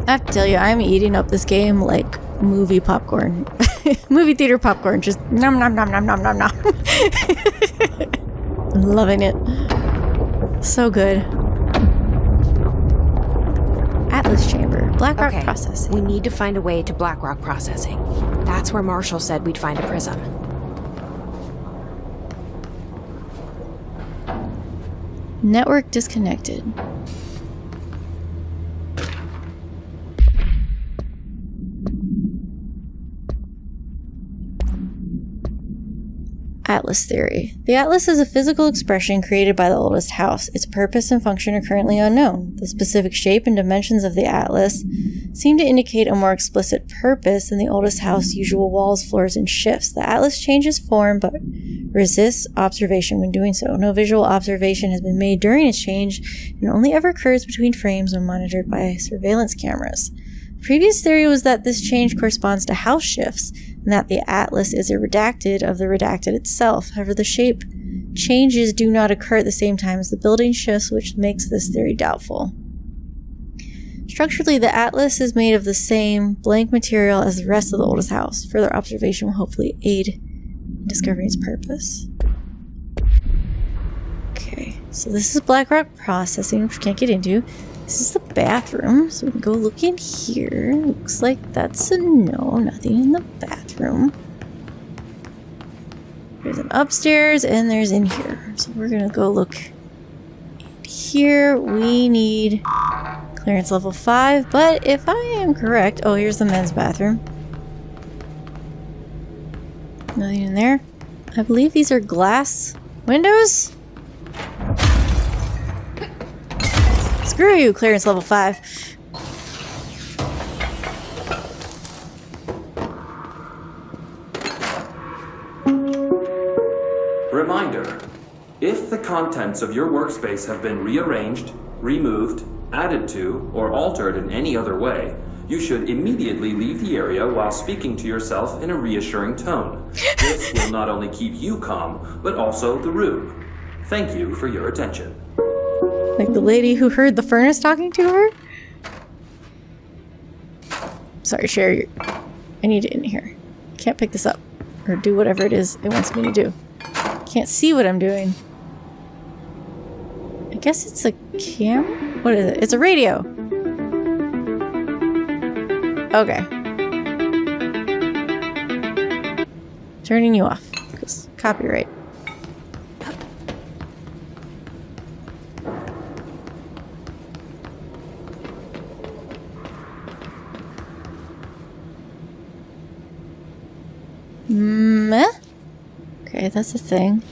I have to tell you, I'm eating up this game like movie popcorn. Movie theater popcorn. Just nom nom nom nom nom nom nom. I'm loving it. So good. Atlas chamber. Blackrock processing. We need to find a way to Blackrock processing. That's where Marshall said we'd find a prism. Network disconnected. Atlas theory. The Atlas is a physical expression created by the oldest house. Its purpose and function are currently unknown. The specific shape and dimensions of the Atlas seem to indicate a more explicit purpose than the oldest house's usual walls, floors, and shifts. The Atlas changes form but resists observation when doing so. No visual observation has been made during its change and only ever occurs between frames when monitored by surveillance cameras. The previous theory was that this change corresponds to house shifts, and that the Atlas is a redacted of the redacted itself. However, the shape changes do not occur at the same time as the building shifts, which makes this theory doubtful. Structurally, the Atlas is made of the same blank material as the rest of the oldest house. Further observation will hopefully aid in discovering its purpose. Okay, so this is Blackrock processing, which we can't get into. This is the bathroom, so we can go look in here. Looks like that's a no, nothing in the bathroom. There's an upstairs, and there's in here. So we're gonna go look in here. We need clearance level 5, but if I am correct... Oh, here's the men's bathroom. Nothing in there. I believe these are glass windows? Screw you, clearance level 5. Reminder. If the contents of your workspace have been rearranged, removed, added to, or altered in any other way, you should immediately leave the area while speaking to yourself in a reassuring tone. This will not only keep you calm, but also the room. Thank you for your attention. Like the lady who heard the furnace talking to her? Sorry, Sherry. I need it in here. Can't pick this up. Or do whatever it is it wants me to do. Can't see what I'm doing. I guess it's a camera? What is it? It's a radio. Okay. Turning you off. Because copyright. Meh? Okay, that's a thing.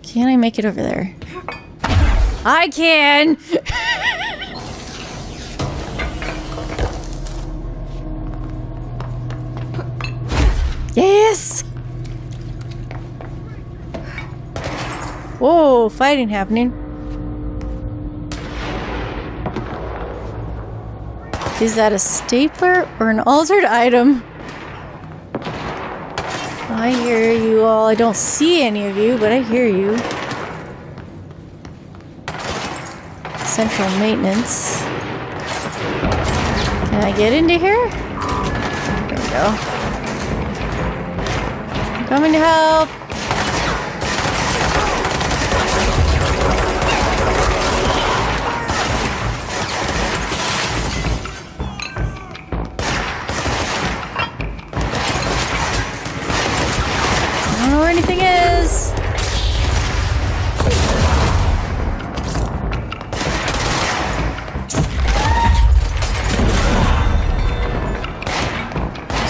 Can I make it over there? I can! Yes! Whoa, fighting happening. Is that a stapler or an altered item? I hear you all. I don't see any of you, but I hear you. Central maintenance. Can I get into here? There we go. I'm coming to help. I don't know where anything is.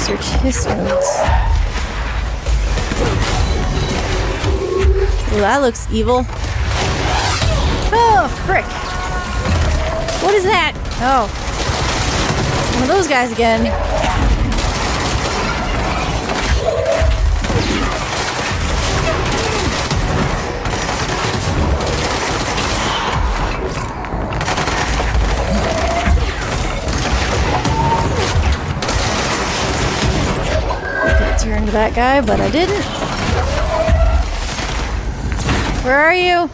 Search his notes. Well, that looks evil. Oh, frick. What is that? Oh. One of those guys again. Turn to that guy, but I didn't. Where are you?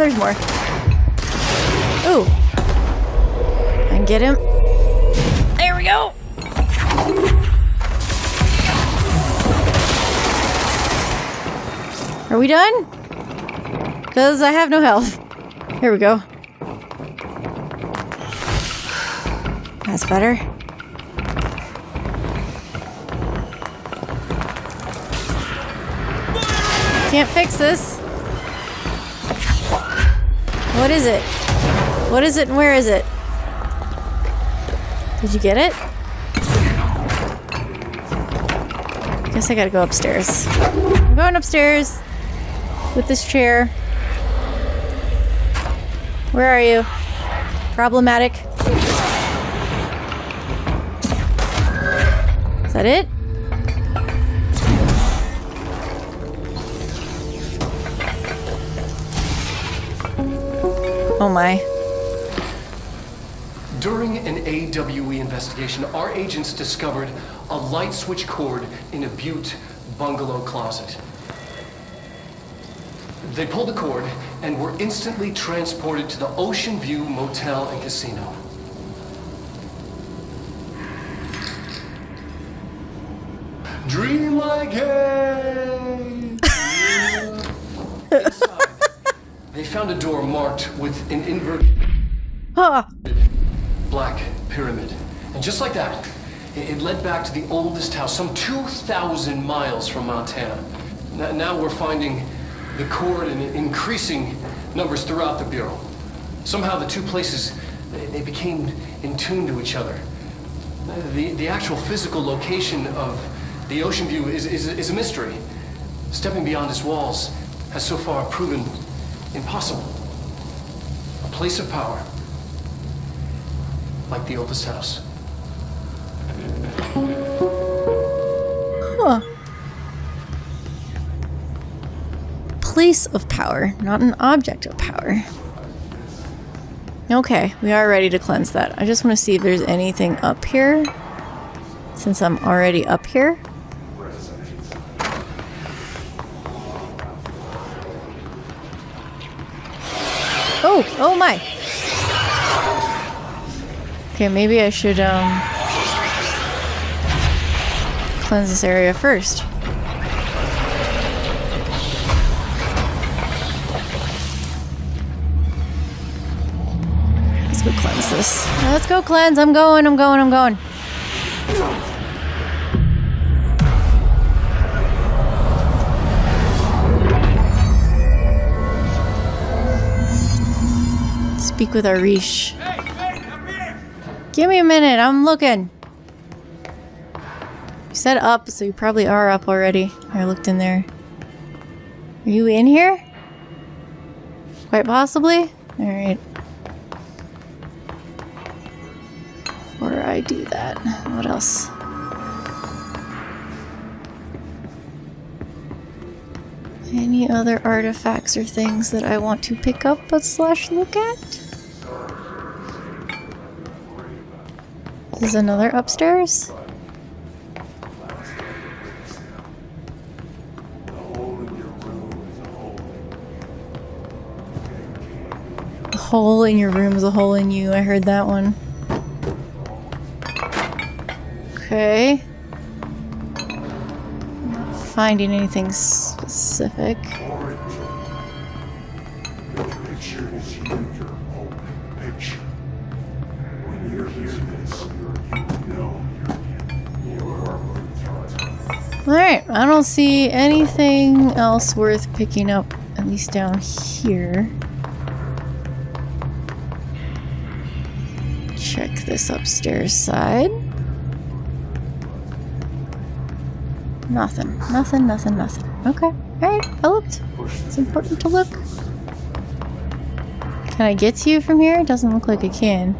there's more. Ooh. I can get him. There we go. Are we done? Because I have no health. Here we go. That's better. Can't fix this. What is it? What is it and where is it? Did you get it? Guess I gotta go upstairs. I'm going upstairs with this chair. Where are you? Problematic. Is that it? Oh my. During an AWE investigation, our agents discovered a light switch cord in a Butte bungalow closet. They pulled the cord and were instantly transported to the Ocean View Motel and Casino. Dream like hey! Inside, they found a door marked with an inverted black pyramid. And just like that, it led back to the oldest house, some 2,000 miles from Montana. Now we're finding the cord in increasing numbers throughout the Bureau. Somehow the two places, they became in tune to each other. The actual physical location of the Ocean View is a mystery. Stepping beyond its walls has so far proven impossible. A place of power, like the oldest house. Huh. Place of power, not an object of power. Okay, we are ready to cleanse that. I just want to see if there's anything up here, since I'm already up here. Oh my! Okay, maybe I should cleanse this area first. Let's go cleanse this. Let's go cleanse. I'm going. Speak with Arish. Give me a minute, I'm looking. You said up, so you probably are up already. I looked in there. Are you in here? Quite possibly? Alright. Before I do that, what else? Any other artifacts or things that I want to pick up / look at? There's another upstairs. A hole in your room is a hole in you. I heard that one. Okay. Not finding anything specific. Alright, I don't see anything else worth picking up, at least down here. Check this upstairs side. Nothing. Okay, alright, I looked. It's important to look. Can I get to you from here? It doesn't look like I can.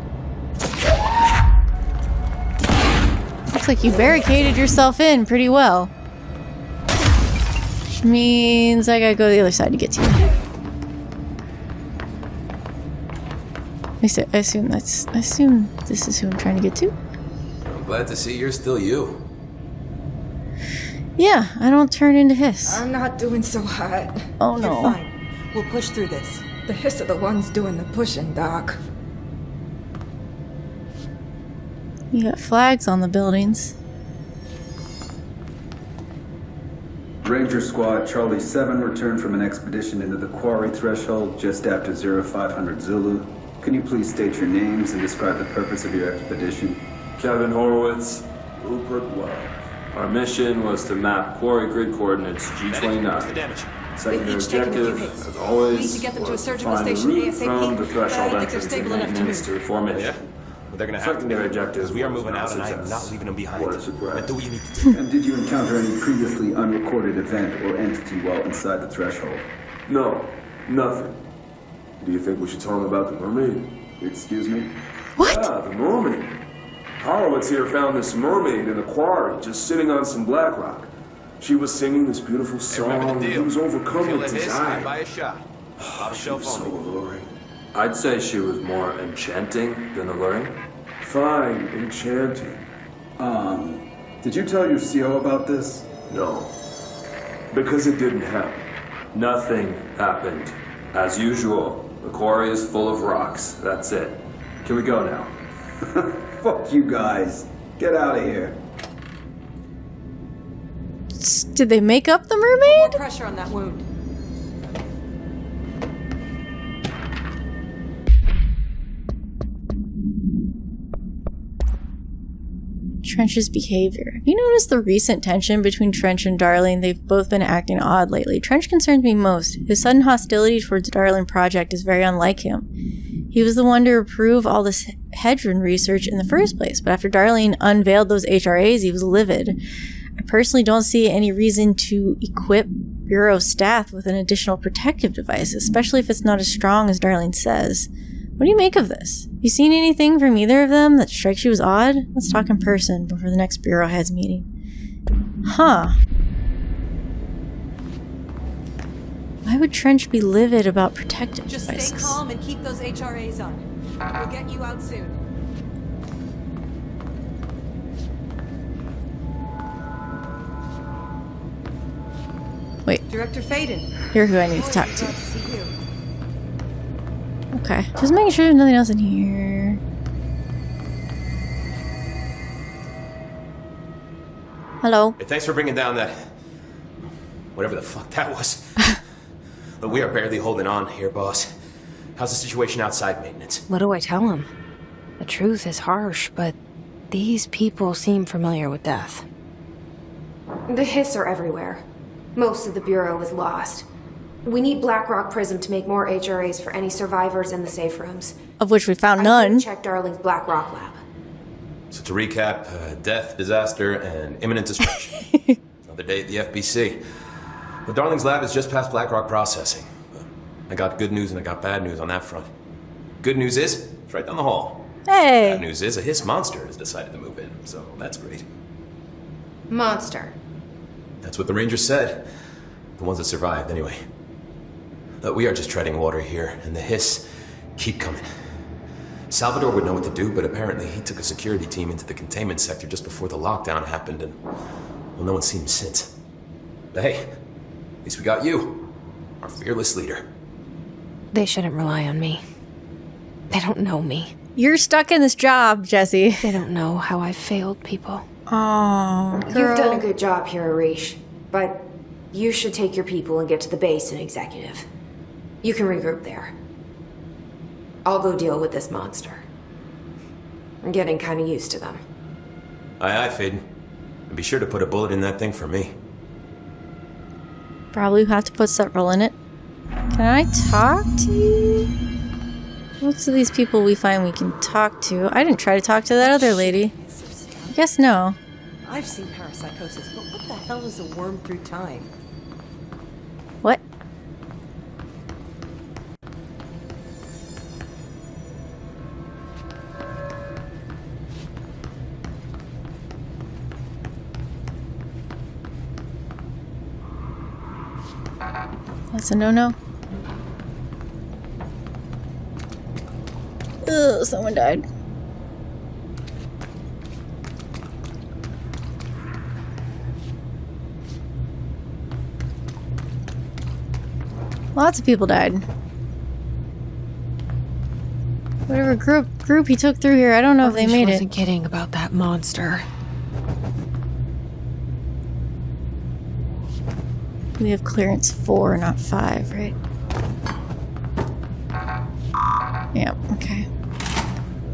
Looks like you barricaded yourself in pretty well. Which means I gotta go to the other side to get to you. At least I assume this is who I'm trying to get to. I'm glad to see you're still you. Yeah, I don't turn into hiss. I'm not doing so hot. Oh no. You're fine. We'll push through this. The Hiss are the ones doing the pushing, Doc. You got flags on the buildings. Ranger Squad Charlie 7 returned from an expedition into the Quarry threshold just after 0500 Zulu. Can you please state your names and describe the purpose of your expedition? Kevin Horowitz, Rupert Well. Our mission was to map Quarry grid coordinates G29. What's the damage? Secondary They've each taken a few objective, hits. as always, We need to get them to a was surgical find station a route ASAP, from the but I threshold don't think they're entrance stable and enough to maintenance move. to formation. Yeah? Well, they're gonna have to Secondary be, objective because we are was moving out and I am success. not leaving them behind. What a surprise. Now do what you need to do. And did you encounter any previously unrecorded event or entity while inside the threshold? No, nothing. Do you think we should tell him about the mermaid? Excuse me? What? Yeah, the mermaid. Horowitz here found this mermaid in a quarry just sitting on some Blackrock. She was singing this beautiful song, Remember and the he deal. was overcome Kill with a hiss, you desire. buy a shot. Bottle She shelf was so only. alluring. I'd say she was more enchanting than alluring. Fine, enchanting. Did you tell your CO about this? No. Because it didn't happen. Nothing happened. As usual, the quarry is full of rocks. That's it. Can we go now? Fuck you guys. Get out of here. Did they make up the More mermaid? pressure on that wound. Trench's behavior. Have you noticed the recent tension between Trench and Darling? They've both been acting odd lately. Trench concerns me most. His sudden hostility towards Darling Project is very unlike him. He was the one to approve all this Hedron research in the first place, but after Darling unveiled those HRAs, he was livid. I personally don't see any reason to equip Bureau staff with an additional protective device, especially if it's not as strong as Darling says. What do you make of this? You seen anything from either of them that strikes you as odd? Let's talk in person before the next Bureau Heads meeting. Huh. Why would Trench be livid about protective Just devices? stay calm and keep those HRAs on. We'll get you out soon. Wait, Director Faden. you're who I need to talk Glad to. to see you. Okay, just making sure there's nothing else in here. Hello. Hey, thanks for bringing down that... whatever the fuck that was. But we are barely holding on here, boss. How's the situation outside maintenance? What do I tell him? The truth is harsh, but these people seem familiar with death. The Hiss are everywhere. Most of the Bureau is lost. We need Blackrock Prism to make more HRAs for any survivors in the safe rooms. Of which we found I none. checked Darling's Blackrock lab. So to recap, death, disaster, and imminent destruction. Another day at the FBC. The Darling's lab is just past Blackrock processing. I got good news and I got bad news on that front. Good news is, it's right down the hall. Hey. Bad news is, a Hiss monster has decided to move in, so that's great. Monster. That's what the Rangers said. The ones that survived, anyway. We are just treading water here, and the Hiss keep coming. Salvador would know what to do, but apparently he took a security team into the containment sector just before the lockdown happened, and, well, no one's seen him since. But hey, at least we got you, our fearless leader. They shouldn't rely on me. They don't know me. You're stuck in this job, Jesse. They don't know how I've failed people. Oh, girl. You've done a good job here, Arish. But you should take your people and get to the base and executive. You can regroup there. I'll go deal with this monster. I'm getting kind of used to them. Aye, Faden. And be sure to put a bullet in that thing for me. Probably have to put several in it. Can I talk to you? Most of these people we find we can talk to. I didn't try to talk to that other lady. I guess no. I've seen parapsychosis, but what the hell is a worm through time? What? That's a no-no. Ugh, someone died. Lots of people died. Whatever group he took through here, I don't know if they made it. Wasn't kidding about that monster. We have clearance 4, not 5, right? Yeah, okay.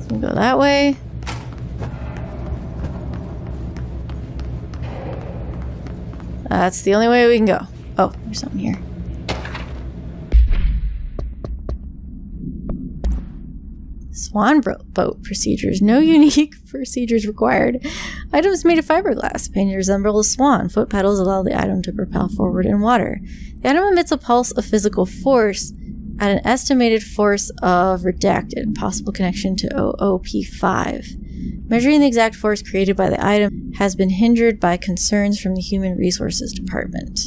So we'll go that way. That's the only way we can go. Oh, there's something here. Swan boat procedures. No unique procedures required. Items made of fiberglass. Painted resemble a swan. Foot pedals allow the item to propel forward in water. The item emits a pulse of physical force at an estimated force of redacted. Possible connection to OOP5. Measuring the exact force created by the item has been hindered by concerns from the Human Resources Department.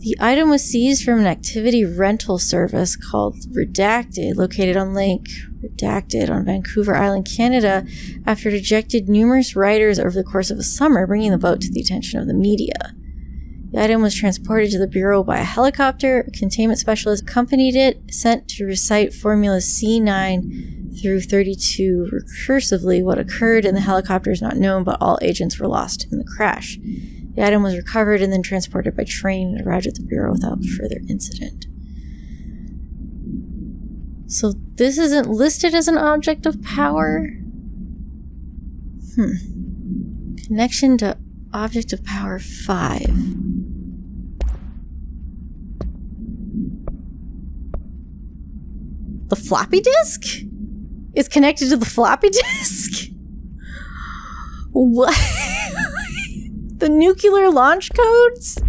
The item was seized from an activity rental service called Redacted, located on Lake Redacted on Vancouver Island, Canada, after it ejected numerous riders over the course of a summer, bringing the boat to the attention of the media. The item was transported to the Bureau by a helicopter. A containment specialist accompanied it, sent to recite formulas C9 through 32 recursively. What occurred in the helicopter is not known, but all agents were lost in the crash. The item was recovered and then transported by train and arrived at the Bureau without further incident. So this isn't listed as an object of power? Connection to object of power 5. The floppy disk? Is connected to the floppy disk? What? The nuclear launch codes?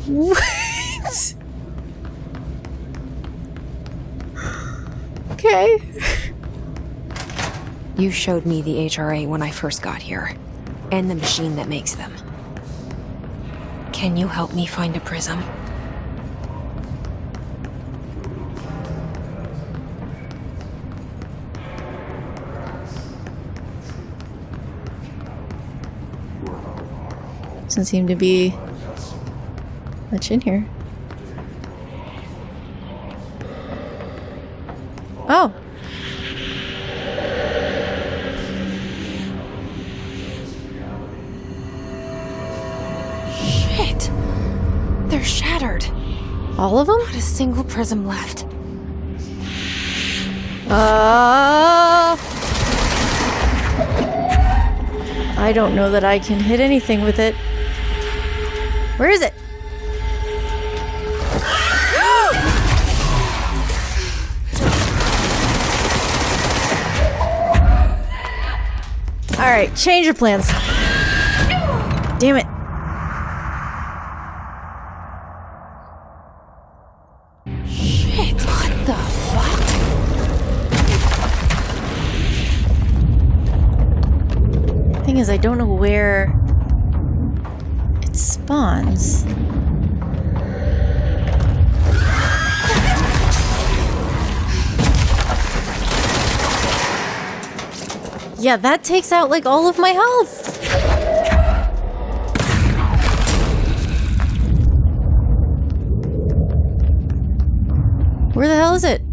What? Okay. You showed me the HRA when I first got here, and the machine that makes them. Can you help me find a prism? Doesn't seem to be much in here. Oh. Shit. They're shattered. All of them? Not a single prism left. I don't know that I can hit anything with it. Where is it? Alright, change your plans. Damn it. Shit, what the fuck? Thing is, I don't know where it spawns. Yeah, that takes out like all of my health. Where the hell is it?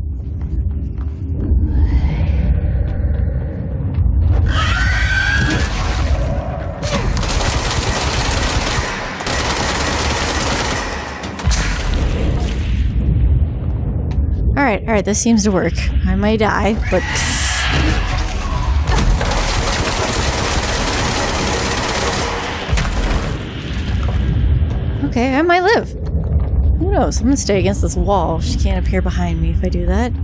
Alright, this seems to work. I may die, but... Okay, I might live. Who knows? I'm gonna stay against this wall. She can't appear behind me if I do that.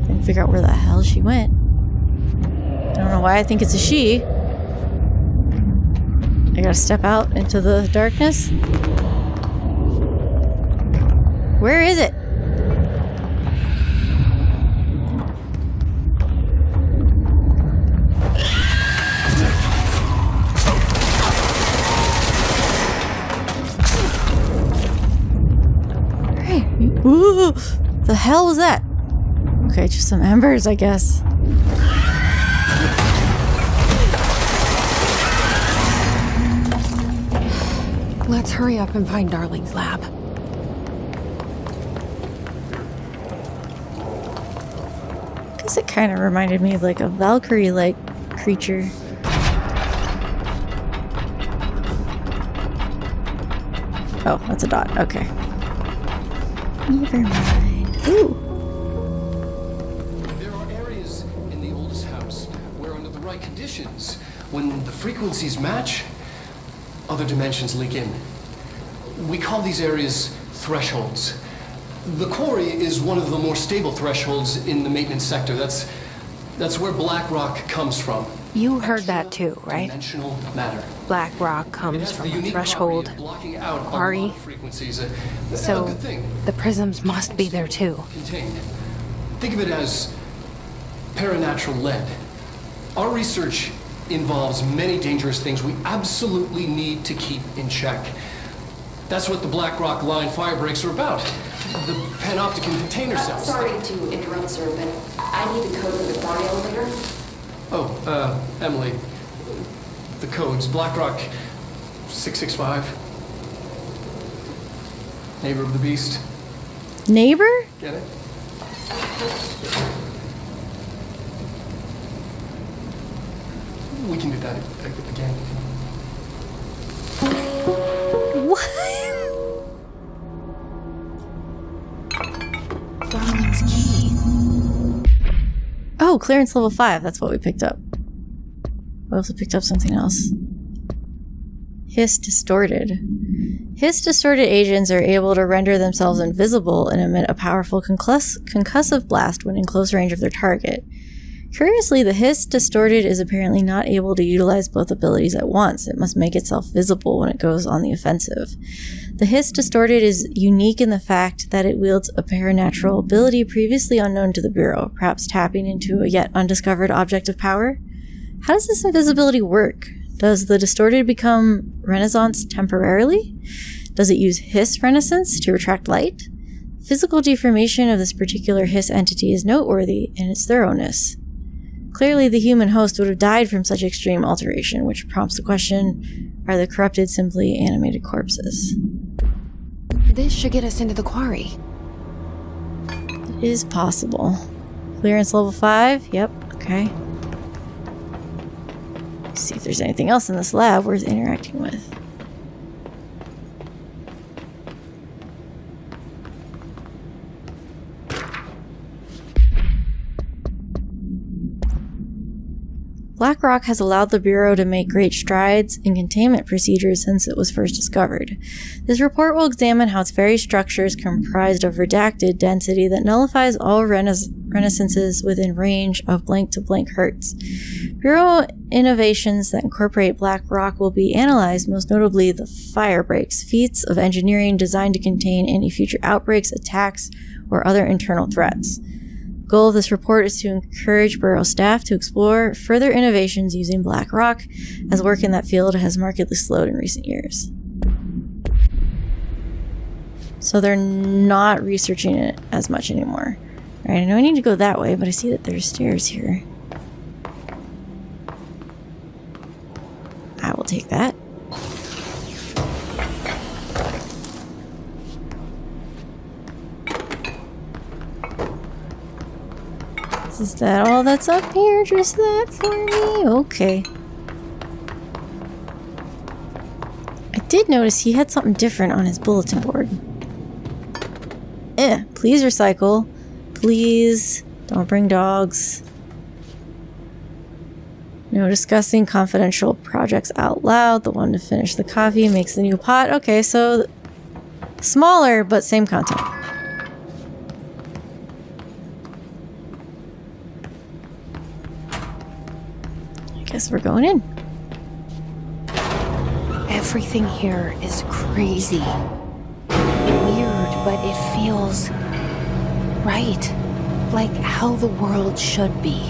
Then figure out where the hell she went. I don't know why I think it's a she. I gotta step out into the darkness. Where is it? Ooh, the hell was that? Okay, just some embers, I guess. Let's hurry up and find Darling's lab. guess it kind of reminded me of like a Valkyrie-like creature. Oh, that's a dot. Okay. Never mind. Ooh. There are areas in the oldest house where under the right conditions, when the frequencies match, other dimensions leak in. We call these areas thresholds. The Quarry is one of the more stable thresholds in the maintenance sector. That's where Blackrock comes from. You heard that too, right? Dimensional matter. Blackrock comes from a threshold. Quarry. So the prisms must be there too. Contained. Think of it as paranatural lead. Our research involves many dangerous things we absolutely need to keep in check. That's what the Blackrock line fire breaks are about. The panopticon container cells. Sorry to interrupt, sir, but I need the code for the Quarry elevator. Oh, Emily. The codes. Blackrock 665. Neighbor of the beast. Neighbor? Get it? We can do that again. What? Darwin's key. Oh, clearance level 5. That's what we picked up. We also picked up something else. Hiss distorted. Hiss distorted agents are able to render themselves invisible and emit a powerful concussive blast when in close range of their target. Curiously, the Hiss distorted is apparently not able to utilize both abilities at once. It must make itself visible when it goes on the offensive. The Hiss distorted is unique in the fact that it wields a paranatural ability previously unknown to the Bureau, perhaps tapping into a yet undiscovered object of power. How does this invisibility work? Does the distorted become Renaissance temporarily? Does it use Hiss Renaissance to retract light? Physical deformation of this particular Hiss entity is noteworthy in its thoroughness. Clearly, the human host would have died from such extreme alteration, which prompts the question, are the corrupted simply animated corpses? This should get us into the Quarry. It is possible. Clearance level 5? Yep, okay. Let's see if there's anything else in this lab worth interacting with. Blackrock has allowed the Bureau to make great strides in containment procedures since it was first discovered. This report will examine how its very structure is comprised of redacted density that nullifies all renaissances within range of blank to blank hertz. Bureau innovations that incorporate Blackrock will be analyzed, most notably the fire breaks, feats of engineering designed to contain any future outbreaks, attacks, or other internal threats. The goal of this report is to encourage Bureau staff to explore further innovations using Blackrock, as work in that field has markedly slowed in recent years. So they're not researching it as much anymore. Alright, I know I need to go that way, but I see that there's stairs here. I will take that. Is that all that's up here? Just that for me? Okay. I did notice he had something different on his bulletin board. Please recycle. Please don't bring dogs. No discussing confidential projects out loud. The one to finish the coffee makes the new pot. Okay, so smaller, but same content. Guess we're going in. Everything here is crazy. Weird, but it feels right. Like how the world should be.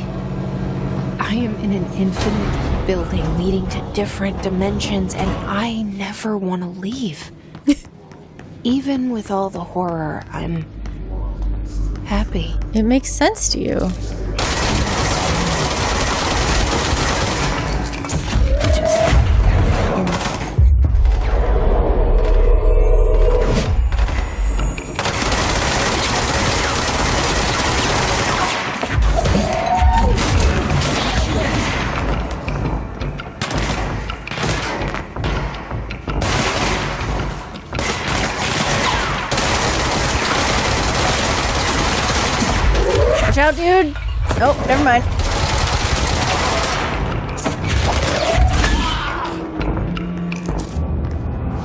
I am in an infinite building leading to different dimensions, and I never want to leave. Even with all the horror, I'm happy. It makes sense to you. Oh, never mind.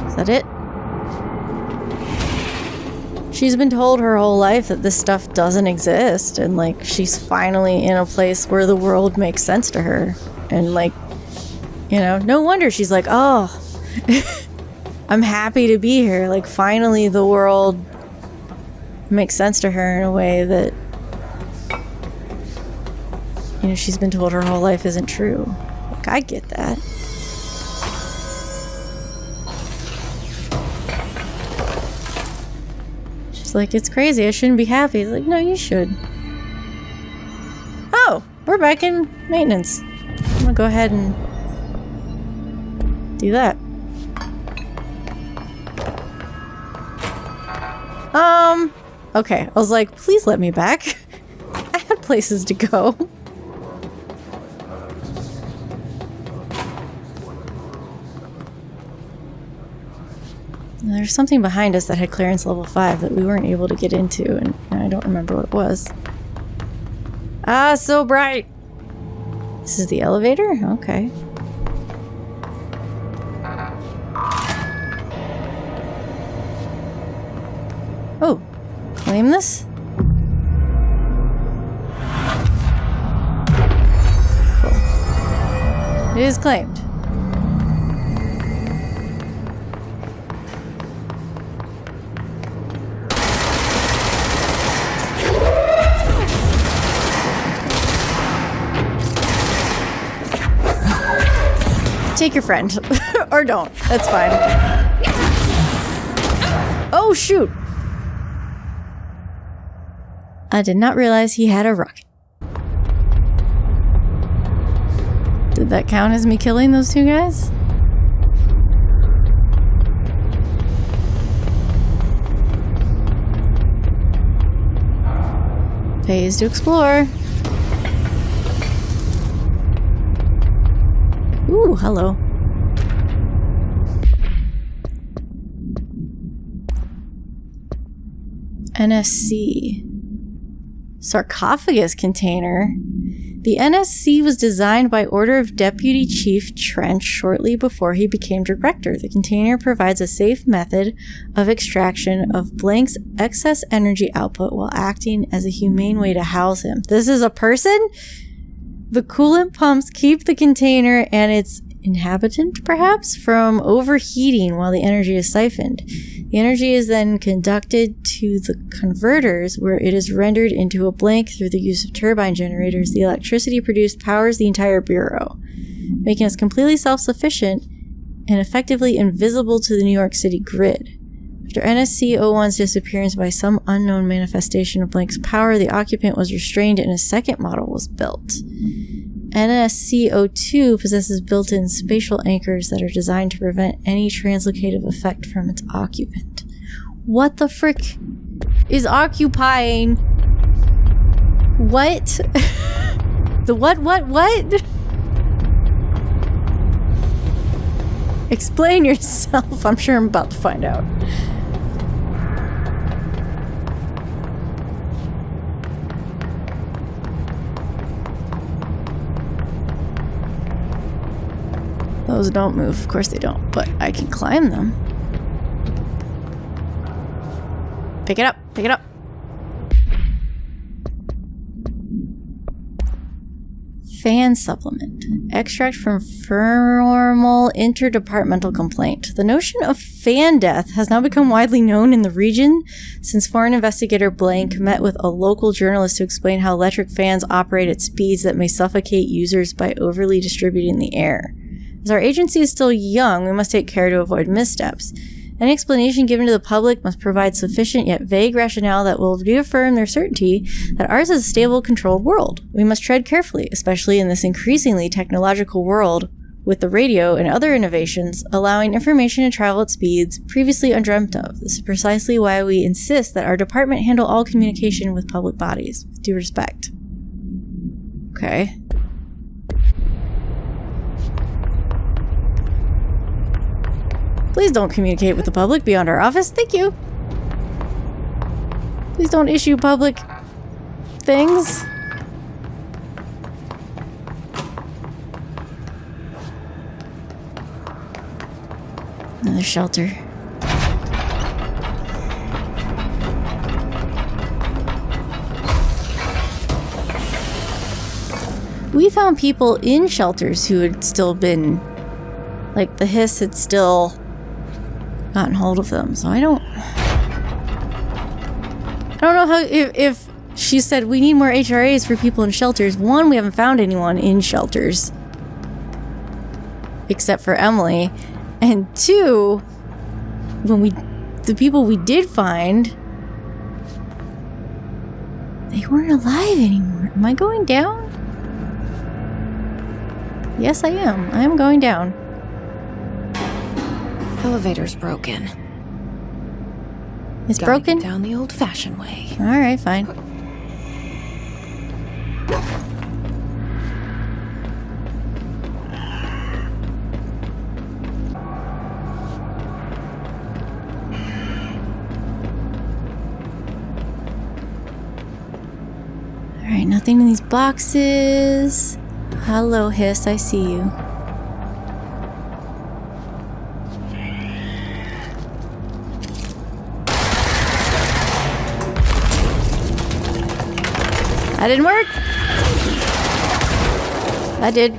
Is that it? She's been told her whole life that this stuff doesn't exist, and like she's finally in a place where the world makes sense to her. And like, you know, no wonder she's like, oh, I'm happy to be here. Like finally the world makes sense to her in a way that, you know, she's been told her whole life isn't true. Like, I get that. She's like, it's crazy, I shouldn't be happy. It's like, no, you should. Oh, we're back in maintenance. I'm gonna go ahead and do that. Okay, I was like, please let me back. I had places to go. There's something behind us that had clearance level 5 that we weren't able to get into, and I don't remember what it was. Ah, so bright! This is the elevator? Okay. Oh, claim this? Cool. It is claimed. Take your friend. Or don't. That's fine. Oh, shoot! I did not realize he had a rocket. Did that count as me killing those two guys? Pays to explore. Ooh, hello. NSC. Sarcophagus container. The NSC was designed by order of Deputy Chief Trench shortly before he became director. The container provides a safe method of extraction of Blank's excess energy output while acting as a humane way to house him. This is a person? The coolant pumps keep the container and its inhabitant, perhaps, from overheating while the energy is siphoned. The energy is then conducted to the converters, where it is rendered into a blank through the use of turbine generators. The electricity produced powers the entire bureau, making us completely self-sufficient and effectively invisible to the New York City grid. After NSC-01's disappearance by some unknown manifestation of Blank's power, the occupant was restrained and a second model was built. NSC-02 possesses built-in spatial anchors that are designed to prevent any translocative effect from its occupant. What the frick is occupying? What? The what? Explain yourself. I'm sure I'm about to find out. Those don't move. Of course they don't, but I can climb them. Pick it up. Pick it up. Fan supplement. Extract from formal interdepartmental complaint. The notion of fan death has now become widely known in the region since foreign investigator Blank met with a local journalist to explain how electric fans operate at speeds that may suffocate users by overly distributing the air. As our agency is still young, we must take care to avoid missteps. Any explanation given to the public must provide sufficient yet vague rationale that will reaffirm their certainty that ours is a stable, controlled world. We must tread carefully, especially in this increasingly technological world with the radio and other innovations allowing information to travel at speeds previously undreamt of. This is precisely why we insist that our department handle all communication with public bodies with due respect. Okay. Please don't communicate with the public beyond our office. Thank you. Please don't issue public things. Another shelter. We found people in shelters who had still been, like, the hiss had still gotten hold of them. So I don't know how, if she said we need more HRAs for people in shelters. One, we haven't found anyone in shelters except for Emily. And two, the people we did find, they weren't alive anymore. Am I going down? Yes, I am. I am going down. Elevator's broken. It's Gotta broken? get down the old-fashioned way. Alright, fine. Alright, nothing in these boxes. Hello, Hiss, I see you. That didn't work. That did.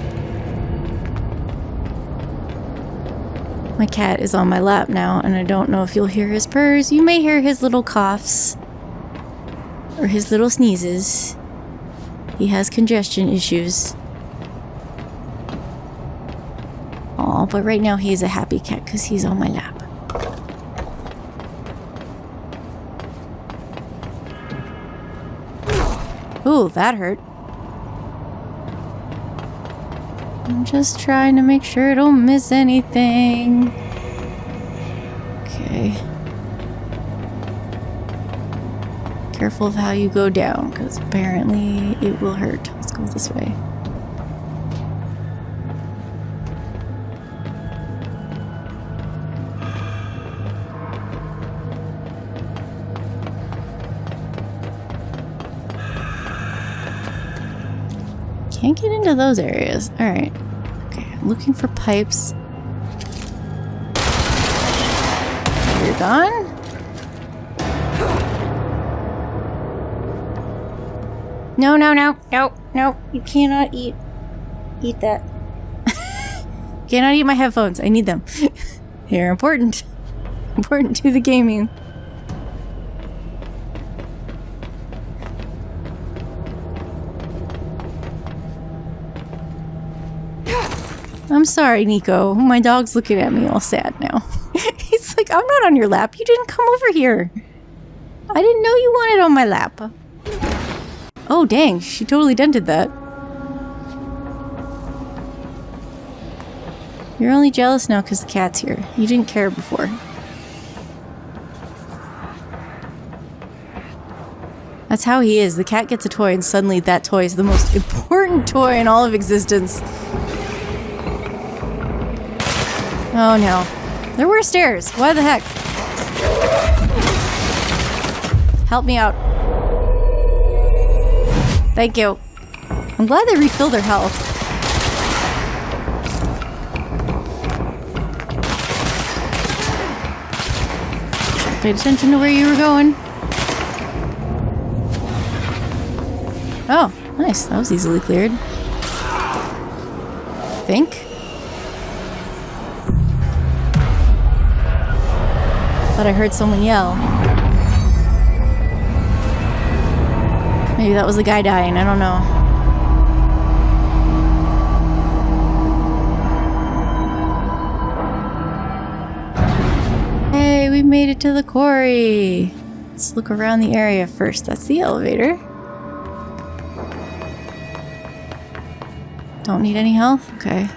My cat is on my lap now, and I don't know if you'll hear his purrs. You may hear his little coughs. Or his little sneezes. He has congestion issues. Aw, but right now he is a happy cat because he's on my lap. Ooh, that hurt. I'm just trying to make sure I don't miss anything. Okay. Careful of how you go down, because apparently it will hurt. Let's go this way. Can't get into those areas. Alright. Okay, I'm looking for pipes. You're gone? No, no, no, no, no. You cannot eat that. Cannot eat my headphones. I need them. They're important. Important to the gaming. I'm sorry, Nico. My dog's looking at me all sad now. He's like, I'm not on your lap. You didn't come over here. I didn't know you wanted on my lap. Oh, dang. She totally dented that. You're only jealous now because the cat's here. You didn't care before. That's how he is. The cat gets a toy and suddenly that toy is the most important toy in all of existence. Oh no. There were stairs. Why the heck? Help me out. Thank you. I'm glad they refilled their health. Paid attention to where you were going. Oh, nice. That was easily cleared. I think. Thought I heard someone yell. Maybe that was the guy dying, I don't know. Hey, we made it to the quarry. Let's look around the area first. That's the elevator. Don't need any health? Okay.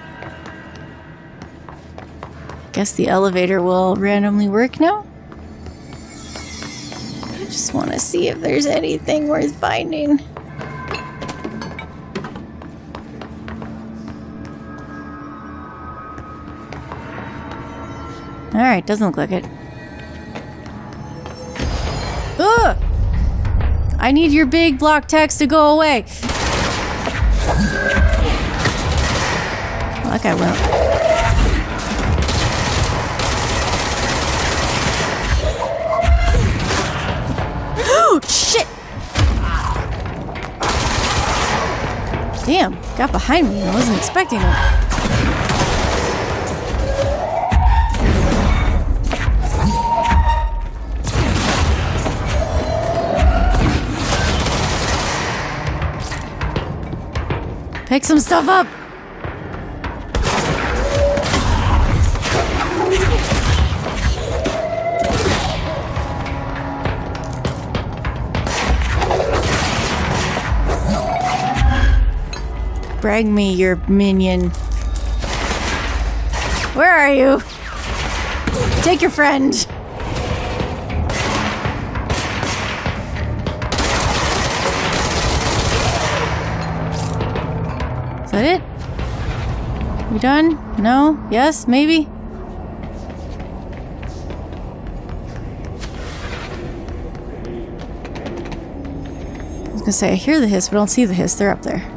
Guess the elevator will randomly work now? I just want to see if there's anything worth finding. Alright, doesn't look like it. Ugh! I need your big block text to go away. Well, that guy went. Got behind me. I wasn't expecting it. Pick some stuff up. Brag me, your minion. Where are you? Take your friend. Is that it? We done? No? Yes? Maybe? I was gonna say, I hear the hiss, but I don't see the hiss. They're up there.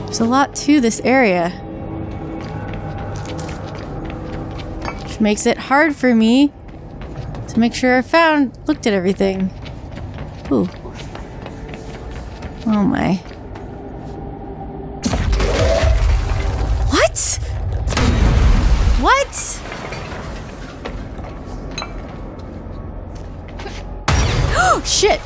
There's a lot to this area, which makes it hard for me to make sure I looked at everything. Ooh. Oh my. What? What? Oh, shit.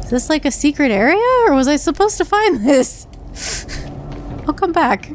Is this like a secret area, or was I supposed to find this? I'll come back.